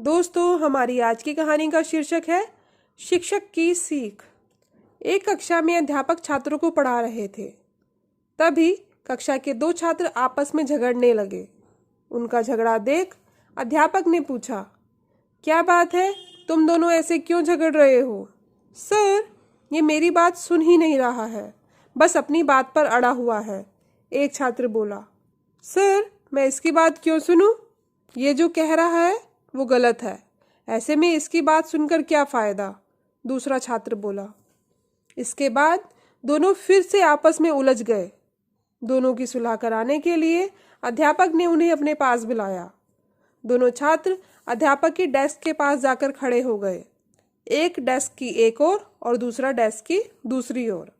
दोस्तों, हमारी आज की कहानी का शीर्षक है शिक्षक की सीख। एक कक्षा में अध्यापक छात्रों को पढ़ा रहे थे। तभी कक्षा के दो छात्र आपस में झगड़ने लगे। उनका झगड़ा देख अध्यापक ने पूछा, क्या बात है, तुम दोनों ऐसे क्यों झगड़ रहे हो? सर, ये मेरी बात सुन ही नहीं रहा है, बस अपनी बात पर अड़ा हुआ है, एक छात्र बोला। सर, मैं इसकी बात क्यों सुनूं? ये जो कह रहा है वो गलत है, ऐसे में इसकी बात सुनकर क्या फायदा? दूसरा छात्र बोला। इसके बाद दोनों फिर से आपस में उलझ गए। दोनों की सुलह कराने के लिए अध्यापक ने उन्हें अपने पास बुलाया। दोनों छात्र अध्यापक की डेस्क के पास जाकर खड़े हो गए, एक डेस्क की एक ओर और दूसरा डेस्क की दूसरी ओर।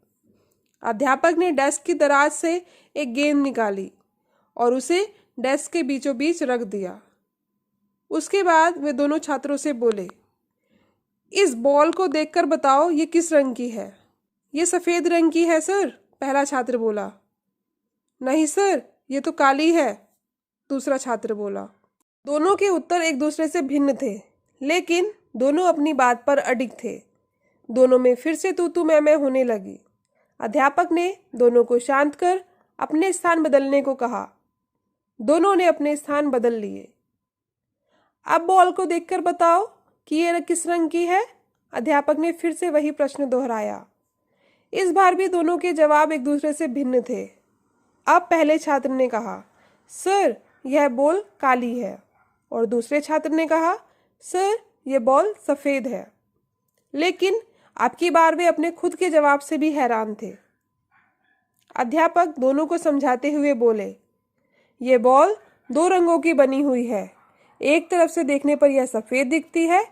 अध्यापक ने डेस्क की दराज से एक गेंद निकाली और उसे डेस्क के बीचों बीच रख दिया। उसके बाद वे दोनों छात्रों से बोले, इस बॉल को देखकर बताओ ये किस रंग की है? ये सफेद रंग की है सर, पहला छात्र बोला। नहीं सर, ये तो काली है, दूसरा छात्र बोला। दोनों के उत्तर एक दूसरे से भिन्न थे, लेकिन दोनों अपनी बात पर अडिग थे। दोनों में फिर से तू मैं होने लगी। अध्यापक ने दोनों को शांत कर अपने स्थान बदलने को कहा। दोनों ने अपने स्थान बदल लिए। अब बॉल को देखकर बताओ कि ये किस रंग की है? अध्यापक ने फिर से वही प्रश्न दोहराया। इस बार भी दोनों के जवाब एक दूसरे से भिन्न थे। अब पहले छात्र ने कहा, सर, यह बॉल काली है, और दूसरे छात्र ने कहा, सर, यह बॉल सफेद है। लेकिन अब की बार वे अपने खुद के जवाब से भी हैरान थे। अध्यापक दोनों को समझाते हुए बोले, यह बॉल दो रंगों की बनी हुई है। एक तरफ से देखने पर यह सफेद दिखती है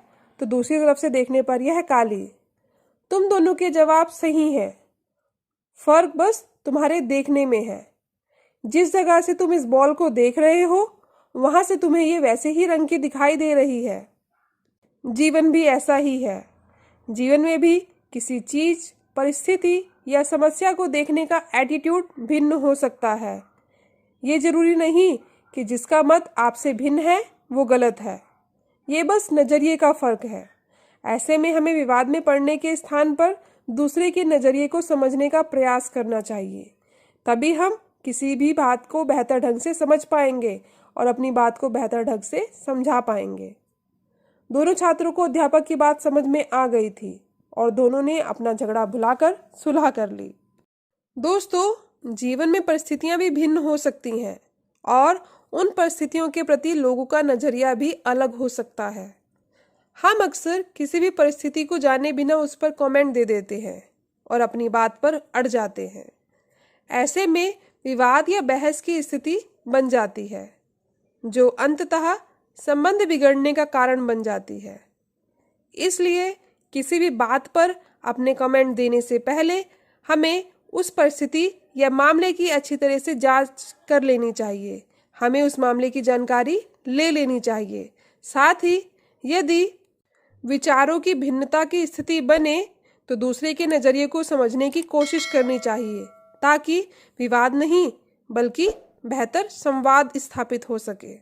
तो दूसरी तरफ से देखने पर यह काली। तुम दोनों के जवाब सही हैं, फर्क बस तुम्हारे देखने में है। जिस जगह से तुम इस बॉल को देख रहे हो वहां से तुम्हें ये वैसे ही रंग की दिखाई दे रही है। जीवन भी ऐसा ही है। जीवन में भी किसी चीज, परिस्थिति या समस्या को देखने का एटीट्यूड भिन्न हो सकता है। ये जरूरी नहीं कि जिसका मत आपसे भिन्न है वो गलत है। ये बस नजरिए का फर्क है। ऐसे में हमें विवाद में पड़ने के स्थान पर दूसरे के नजरिए को समझने का प्रयास करना चाहिए। तभी हम किसी भी बात को बेहतर ढंग से समझ पाएंगे और अपनी बात को बेहतर ढंग से समझा पाएंगे। दोनों छात्रों को अध्यापक की बात समझ में आ गई थी और दोनों ने अपना झगड़ा भुलाकर सुलह कर ली। दोस्तों, जीवन में परिस्थितियां भी भिन्न हो सकती हैं और उन परिस्थितियों के प्रति लोगों का नजरिया भी अलग हो सकता है। हम अक्सर किसी भी परिस्थिति को जाने बिना उस पर कमेंट दे देते हैं और अपनी बात पर अड़ जाते हैं। ऐसे में विवाद या बहस की स्थिति बन जाती है, जो अंततः संबंध बिगड़ने का कारण बन जाती है। इसलिए किसी भी बात पर अपने कमेंट देने से पहले हमें उस परिस्थिति या मामले की अच्छी तरह से जांच कर लेनी चाहिए। हमें उस मामले की जानकारी ले लेनी चाहिए। साथ ही यदि विचारों की भिन्नता की स्थिति बने तो दूसरे के नजरिए को समझने की कोशिश करनी चाहिए, ताकि विवाद नहीं बल्कि बेहतर संवाद स्थापित हो सके।